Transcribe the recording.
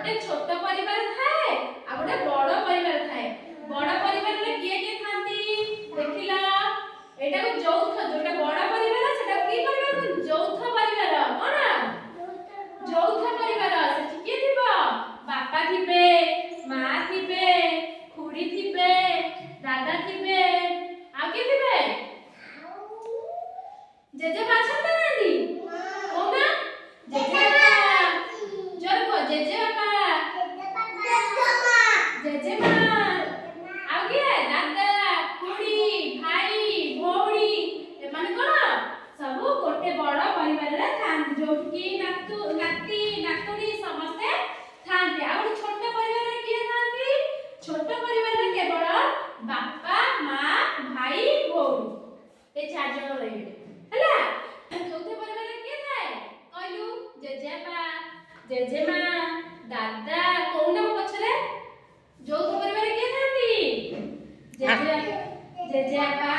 गोटे छोट परिवार थाए आ गोटे बड़ परिवार थाए बड़ परिवार रे किए किए थांती देखिला एटा को यौथ जोटा बड़ परिवार सेटा की परिवार यौथ परिवार कोन यौथ परिवार से किए थिबो बापा थिबे मां थिबे खुड़ी थिबे दादा थिबे आ के थिबे जेजे बाछन नानी कोना जेजे बापा जेजे बापा जेजे मां आगे दादा खुड़ी भाई भौणी ए माने कोन सब गोटे बड़ परिवार रे थान जोटकी नातू नाती नातुनी समस्त थानते आ गोटे छोट परिवार रे किए थानती छोट परिवार रे केवल बापा मां भाई भौणी ए चार जण रहिबे हला चौथे परिवार रे किए थाए कहलु जेजेबा जेजेमा दादा कोना पछरे चौथ परिवार रे किए थांती जेजे जेजेबा